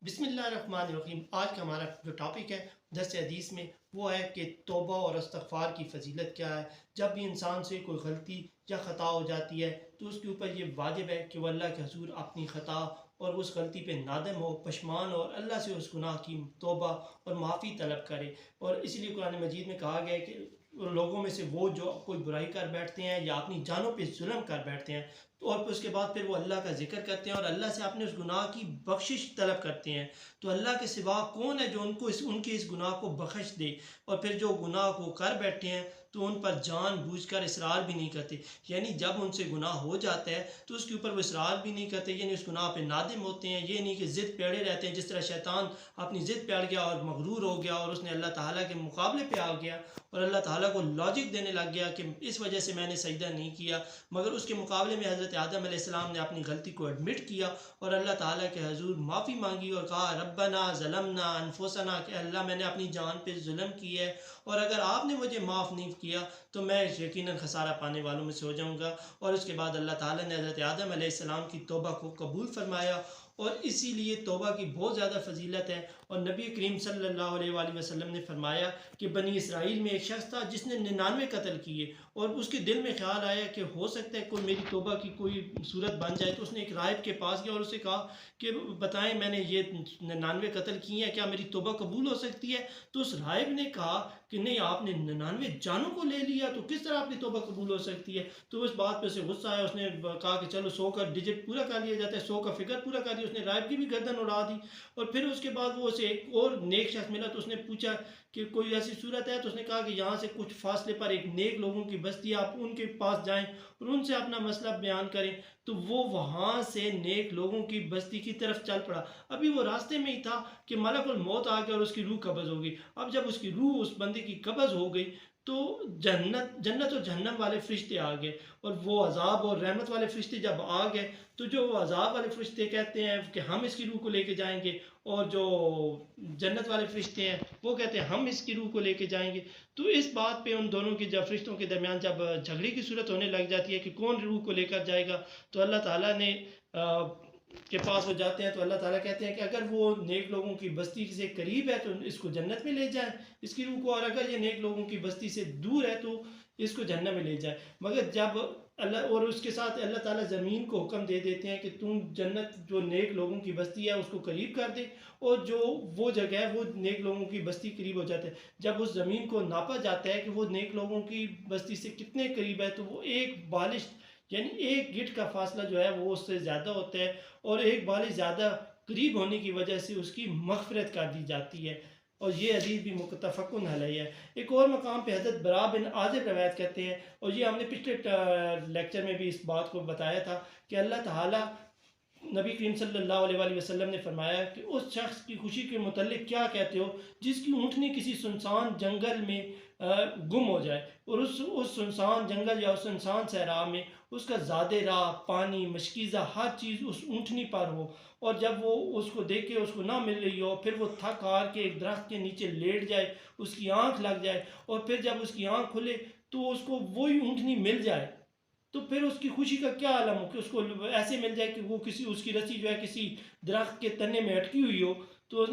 بسم اللہ الرحمن الرحیم۔ آج کا ہمارا جو ٹاپک ہے درس حدیث میں وہ ہے کہ توبہ اور استغفار کی فضیلت کیا ہے۔ جب بھی انسان سے کوئی غلطی یا خطا ہو جاتی ہے تو اس کے اوپر یہ واجب ہے کہ وہ اللہ کے حضور اپنی خطا اور اس غلطی پہ نادم ہو، پشمان ہو اور اللہ سے اس گناہ کی توبہ اور معافی طلب کرے۔ اور اسی لیے قرآن مجید میں کہا گیا ہے کہ لوگوں میں سے وہ جو کوئی برائی کر بیٹھتے ہیں یا اپنی جانوں پہ ظلم کر بیٹھتے ہیں اور پھر اس کے بعد پھر وہ اللہ کا ذکر کرتے ہیں اور اللہ سے اپنے اس گناہ کی بخشش طلب کرتے ہیں، تو اللہ کے سوا کون ہے جو ان کے اس گناہ کو بخش دے؟ اور پھر جو گناہ کو کر بیٹھے ہیں تو ان پر جان بوجھ کر اصرار بھی نہیں کرتے، یعنی جب ان سے گناہ ہو جاتا ہے تو اس کے اوپر وہ اصرار بھی نہیں کرتے، یعنی اس گناہ پہ نادم ہوتے ہیں۔ یہ نہیں کہ ضد پیڑے رہتے ہیں، جس طرح شیطان اپنی ضد پہ اڑ گیا اور مغرور ہو گیا اور اس نے اللہ تعالیٰ کے مقابلے پہ آ گیا اور اللہ تعالیٰ کو لاجک دینے لگ گیا کہ اس وجہ سے میں نے سجدہ نہیں کیا، مگر اس کے مقابلے میں حضرت آدم علیہ السلام نے اپنی غلطی کو ایڈمٹ کیا اور اللہ تعالیٰ کے حضور معافی مانگی اور کہا ربنا ظلمنا انفسنا، کہ اللہ میں نے اپنی جان پہ ظلم کیا ہے اور اگر آپ نے مجھے معاف نہیں کیا تو میں یقیناً خسارہ پانے والوں میں سے ہو جاؤں گا۔ اور اس کے بعد اللہ تعالیٰ نے حضرت آدم علیہ السلام کی توبہ کو قبول فرمایا اور اسی لیے توبہ کی بہت زیادہ فضیلت ہے۔ اور نبی کریم صلی اللہ علیہ وآلہ وسلم نے فرمایا کہ بنی اسرائیل میں ایک شخص تھا جس نے 99 قتل کیے اور اس کے دل میں خیال آیا کہ ہو سکتا ہے کوئی میری توبہ کی کوئی صورت بن جائے، تو اس نے ایک راہب کے پاس گیا اور اسے کہا کہ بتائیں میں نے یہ 99 قتل کیے ہیں، کیا میری توبہ قبول ہو سکتی ہے؟ تو اس راہب نے کہا کہ نہیں، آپ نے 99 جانوں کو لے لیا تو کس طرح اپنی توبہ قبول ہو سکتی ہے؟ تو اس بات پہ اسے غصہ آیا، اس نے کہا کہ چلو 100 کا ڈیجٹ پورا کر لیا جاتا ہے، 100 کا فگر پورا کر دیا۔ اس نے راہب کی بھی گردن اڑا دی اور پھر اس کے بعد وہ اسے ایک اور نیک شخص ملا تو اس نے پوچھا کہ کوئی ایسی صورت ہے؟ تو اس نے کہا کہ یہاں سے کچھ فاصلے پر ایک نیک لوگوں کی بستی ہے، آپ ان کے پاس جائیں اور ان سے اپنا مسئلہ بیان کریں۔ تو وہ وہاں سے نیک لوگوں کی بستی کی طرف چل پڑا، ابھی وہ راستے میں ہی تھا کہ ملک الموت آ گیا اور اس کی روح قبض ہو گئی۔ اب جب اس کی روح اس بندے کی قبض ہو گئی تو جنت اور جہنم والے فرشتے آ گئے اور وہ عذاب اور رحمت والے فرشتے جب آ گئے تو جو وہ عذاب والے فرشتے کہتے ہیں کہ ہم اس کی روح کو لے کے جائیں گے اور جو جنت والے فرشتے ہیں وہ کہتے ہیں ہم اس کی روح کو لے کے جائیں گے۔ تو اس بات پہ ان دونوں کے جب فرشتوں کے درمیان جب جھگڑے کی صورت ہونے لگ جاتی ہے کہ کون روح کو لے کر جائے گا، تو اللہ تعالیٰ نے کے پاس وہ جاتے ہیں تو اللہ تعالیٰ کہتے ہیں کہ اگر وہ نیک لوگوں کی بستی سے قریب ہے تو اس کو جنت میں لے جائیں اس کی روح کو، اور اگر یہ نیک لوگوں کی بستی سے دور ہے تو اس کو جہنم میں لے جائے۔ مگر جب اللہ اور اس کے ساتھ اللہ تعالیٰ زمین کو حکم دے دیتے ہیں کہ تم جنت جو نیک لوگوں کی بستی ہے اس کو قریب کر دے، اور جو وہ جگہ ہے وہ نیک لوگوں کی بستی قریب ہو جاتے ہیں۔ جب اس زمین کو ناپا جاتا ہے کہ وہ نیک لوگوں کی بستی سے کتنے قریب ہے تو وہ ایک بالش یعنی ایک گٹ کا فاصلہ جو ہے وہ اس سے زیادہ ہوتا ہے، اور ایک بالش زیادہ قریب ہونے کی وجہ سے اس کی مغفرت کر دی جاتی ہے، اور یہ حدیث بھی متفق علیہ ہے۔ ایک اور مقام پہ حضرت برا بن عازب روایت کرتے ہیں، اور یہ ہم نے پچھلے لیکچر میں بھی اس بات کو بتایا تھا کہ اللہ تعالیٰ نبی کریم صلی اللہ علیہ وآلہ وسلم نے فرمایا کہ اس شخص کی خوشی کے متعلق کیا کہتے ہو جس کی اونٹنی کسی سنسان جنگل میں گم ہو جائے، اور اس سنسان جنگل یا اس سنسان صحرا میں اس کا زاد راہ، پانی، مشکیزہ ہر چیز اس اونٹنی پر ہو، اور جب وہ اس کو دیکھے اس کو نہ مل رہی ہو، پھر وہ تھک ہار کے ایک درخت کے نیچے لیٹ جائے، اس کی آنکھ لگ جائے، اور پھر جب اس کی آنکھ کھلے تو اس کو وہی اونٹنی مل جائے، تو پھر اس کی خوشی کا کیا عالم ہو کہ اس کو ایسے مل جائے کہ وہ اس کی رسی جو ہے کسی درخت کے تنے میں اٹکی ہوئی ہو۔ تو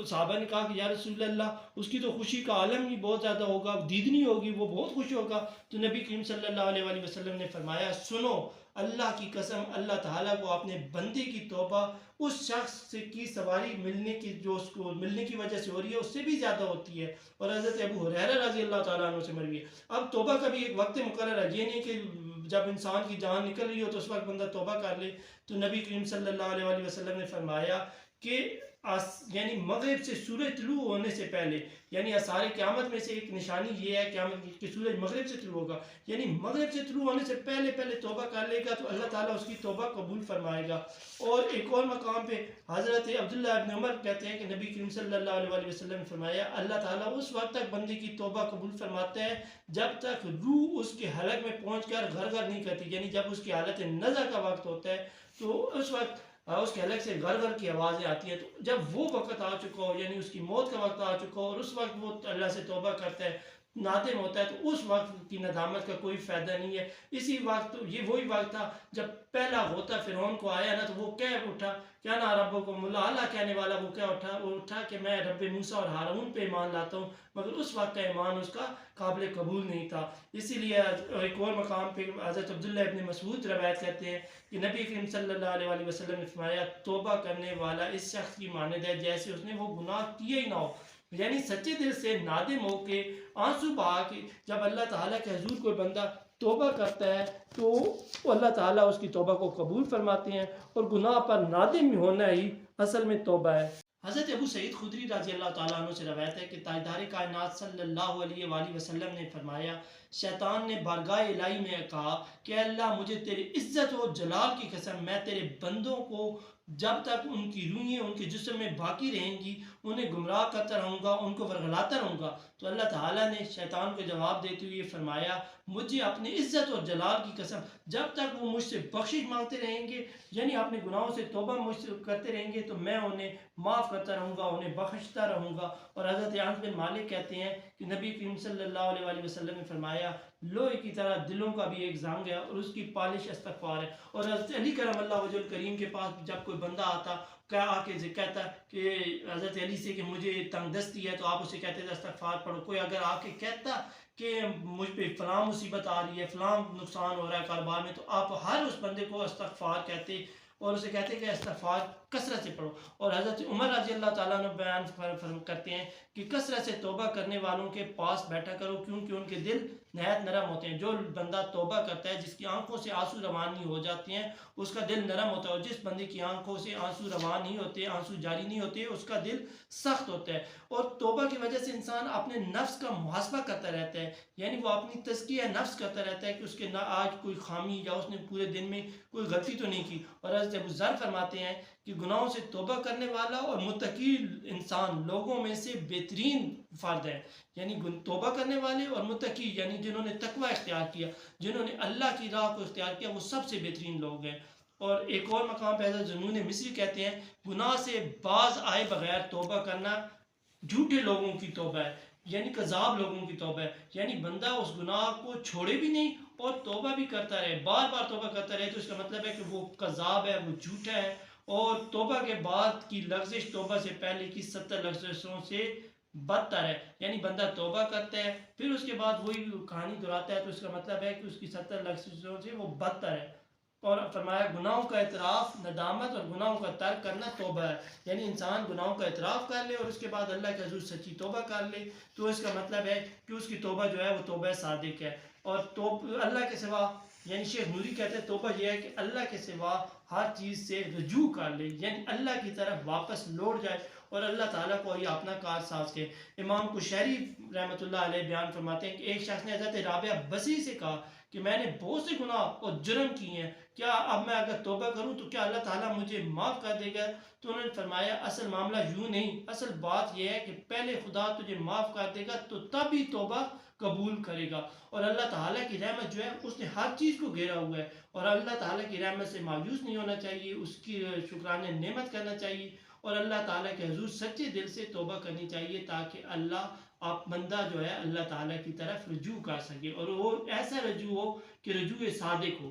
صحابہ نے کہا کہ یا رسول اللہ اس کی تو خوشی کا عالم ہی بہت زیادہ ہوگا، دیدنی ہوگی، وہ بہت خوش ہوگا۔ تو نبی کریم صلی اللہ علیہ وآلہ وسلم نے فرمایا سنو، اللہ کی قسم، اللہ تعالیٰ کو اپنے بندے کی توبہ اس شخص کی سواری ملنے کی جو اس کو ملنے کی وجہ سے ہو رہی ہے اس سے بھی زیادہ ہوتی ہے، اور حضرت ابو ہریرہ رضی اللہ تعالیٰ عنہ سے مروی ہے۔ اب توبہ کا بھی ایک وقت مقرر ہے، یہ نہیں کہ جب انسان کی جان نکل رہی ہو تو اس وقت بندہ توبہ کر لے۔ تو نبی کریم صلی اللہ علیہ وآلہ وسلم نے فرمایا کہ یعنی مغرب سے سورج طلوع ہونے سے پہلے، یعنی آثار قیامت میں سے ایک نشانی یہ ہے قیامت کی کہ سورج مغرب سے طلوع ہوگا، یعنی مغرب سے طلوع ہونے سے پہلے توبہ کر لے گا تو اللہ تعالیٰ اس کی توبہ قبول فرمائے گا۔ اور ایک اور مقام پہ حضرت عبداللہ ابن عمر کہتے ہیں کہ نبی کریم صلی اللہ علیہ وآلہ وسلم نے فرمایا اللہ تعالیٰ اس وقت تک بندے کی توبہ قبول فرماتا ہے جب تک روح اس کے حلق میں پہنچ کر غرغر نہیں کرتی، یعنی جب اس کی حالت نزع کا وقت ہوتا ہے تو اس وقت اس کے حلق سے غرغر کی آوازیں آتی ہیں۔ تو جب وہ وقت آ چکا ہو، یعنی اس کی موت کا وقت آ چکا ہو اور اس وقت وہ اللہ سے توبہ کرتا ہے نادم ہوتا ہے تو اس وقت کی ندامت کا کوئی فائدہ نہیں ہے. اسی وقت یہ وہی وقت تھا جب پہلا غوطہ فرعون کو آیا نا، تو وہ کہہ اٹھا کیا نا ربکم اللہ، اللہ کہنے والا وہ کیا اٹھا کہ میں رب موسیٰ اور ہارون پہ ایمان لاتا ہوں، مگر اس وقت کا ایمان اس کا قابل قبول نہیں تھا. اسی لیے ایک اور مقام پہ حضرت عبداللہ ابن مسعود روایت کرتے ہیں کہ نبی کریم صلی اللہ علیہ وسلم نے فرمایا توبہ کرنے والا اس شخص کی مانند ہے جیسے اس نے وہ گناہ کیا ہی نہ ہو. یعنی سچے دل سے نادم ہو کے آنسو بہا کے جب اللہ تعالیٰ کے حضور کوئی بندہ توبہ کرتا ہے تو اللہ تعالیٰ اس کی توبہ کو قبول فرماتے ہیں، اور گناہ پر نادم ہونا ہی اصل میں توبہ ہے. حضرت ابو سعید خدری رضی اللہ تعالیٰ عنہ سے روایت ہے کہ تاجدار کائنات صلی اللہ علیہ وآلہ وسلم نے فرمایا شیطان نے بارگاہ الہی میں کہا کہ اللہ مجھے تیری عزت و جلال کی قسم میں تیرے بندوں کو جب تک ان کی روحیں ان کے جسم میں باقی رہیں گی انہیں گمراہ کرتا رہوں گا، ان کو ورگلاتا رہوں گا. تو اللہ تعالیٰ نے شیطان کو جواب دیتے ہوئے فرمایا مجھے اپنی عزت اور جلال کی قسم جب تک وہ مجھ سے بخشش مانگتے رہیں گے، یعنی اپنے گناہوں سے توبہ مجھ سے کرتے رہیں گے، تو میں انہیں معاف کرتا رہوں گا، انہیں بخشتا رہوں گا. اور حضرت انس بن مالک کہتے ہیں کہ نبی کریم صلی اللہ علیہ وسلم نے فرمایا لوہے کی طرح دلوں کا بھی ایک زنگ ہے اور اس کی پالش استغفار ہے. اور حضرت علی کرم اللہ وجہ الکریم کے پاس جب کوئی بندہ آتا آ کے کہتا کہ حضرت علی سے کہ مجھے تنگ دستی ہے، تو آپ اسے کہتے تھے استغفار پڑھو. کوئی اگر آ کے کہتا کہ مجھ پہ فلاں مصیبت آ رہی ہے، فلاں نقصان ہو رہا ہے کاروبار میں، تو آپ ہر اس بندے کو استغفار کہتے اور اسے کہتے کہ استغفار کثرت سے پڑھو. اور حضرت عمر رضی اللہ تعالیٰ نے بیان کرتے ہیں کہ کثرت سے توبہ کرنے والوں کے پاس بیٹھا کرو کیونکہ ان کے دل نہایت نرم ہوتے ہیں. جو بندہ توبہ کرتا ہے جس کی آنکھوں سے آنسو روان نہیں ہو جاتے ہیں اس کا دل نرم ہوتا ہے، اور جس بندے کی آنکھوں سے آنسو روان نہیں ہوتے، آنسو جاری نہیں ہوتے، اس کا دل سخت ہوتا ہے. اور توبہ کی وجہ سے انسان اپنے نفس کا محاسبہ کرتا رہتا ہے، یعنی وہ اپنی تزکیہ نفس کرتا رہتا ہے کہ اس کے نہ آج کوئی خامی یا اس نے پورے دن میں کوئی غلطی تو نہیں کی. اور حضرت ابو ذر فرماتے ہیں کہ گناہوں سے توبہ کرنے والا اور متقی انسان لوگوں میں سے بہترین فرد ہے. یعنی توبہ کرنے والے اور متقی یعنی جنہوں نے تقوی اختیار کیا، جنہوں نے اللہ کی راہ کو اختیار کیا، وہ سب سے بہترین لوگ ہیں. اور ایک اور مقام پہ حضرت ذنون مصری کہتے ہیں گناہ سے باز آئے بغیر توبہ کرنا جھوٹے لوگوں کی توبہ ہے، یعنی کذاب لوگوں کی توبہ ہے. یعنی بندہ اس گناہ کو چھوڑے بھی نہیں اور توبہ بھی کرتا رہے، بار بار توبہ کرتا رہے، تو اس کا مطلب ہے کہ وہ کذاب ہے، وہ جھوٹا ہے. اور توبہ کے بعد کی لغزش توبہ سے پہلے کی 70 لغزشوں سے بدتر ہے. یعنی بندہ توبہ کرتا ہے پھر اس کے بعد وہی کہانی دہراتا ہے، تو اس کا مطلب ہے کہ اس کی 70 لغزشوں سے وہ بدتر ہے. اور فرمایا گناہوں کا اعتراف ندامت اور گناہوں کا ترک کرنا توبہ ہے. یعنی انسان گناہوں کا اعتراف کر لے اور اس کے بعد اللہ کے حضور سچی توبہ کر لے، تو اس کا مطلب ہے کہ اس کی توبہ جو ہے وہ توبہ صادق ہے. اور اللہ کے سوا یعنی شیخ نوری کہتے ہیں توبہ یہ ہے کہ اللہ کے سوا ہر چیز سے رجوع کر لے، یعنی اللہ کی طرف واپس لوٹ جائے اور اللہ تعالیٰ کو یہ اپنا کار ساز کے. امام کشیری رحمۃ اللہ علیہ بیان فرماتے ہیں کہ ایک شخص نے حضرت رابعہ بصری سے کہا کہ میں نے بہت سے گناہ اور جرم کیے ہیں، کیا اب میں اگر توبہ کروں تو کیا اللہ تعالیٰ مجھے معاف کر دے گا؟ تو انہوں نے فرمایا اصل معاملہ یوں نہیں، اصل بات یہ ہے کہ پہلے خدا تجھے معاف کر دے گا تو تب ہی توبہ قبول کرے گا. اور اللہ تعالیٰ کی رحمت جو ہے اس نے ہر چیز کو گھیرا ہوا ہے، اور اللہ تعالیٰ کی رحمت سے مایوس نہیں ہونا چاہیے، اس کی شکرانہ نعمت کرنا چاہیے، اور اللہ تعالیٰ کے حضور سچے دل سے توبہ کرنی چاہیے تاکہ اللہ آپ بندہ جو ہے اللہ تعالیٰ کی طرف رجوع کر سکے، اور وہ ایسا رجوع ہو کہ رجوع صادق ہو.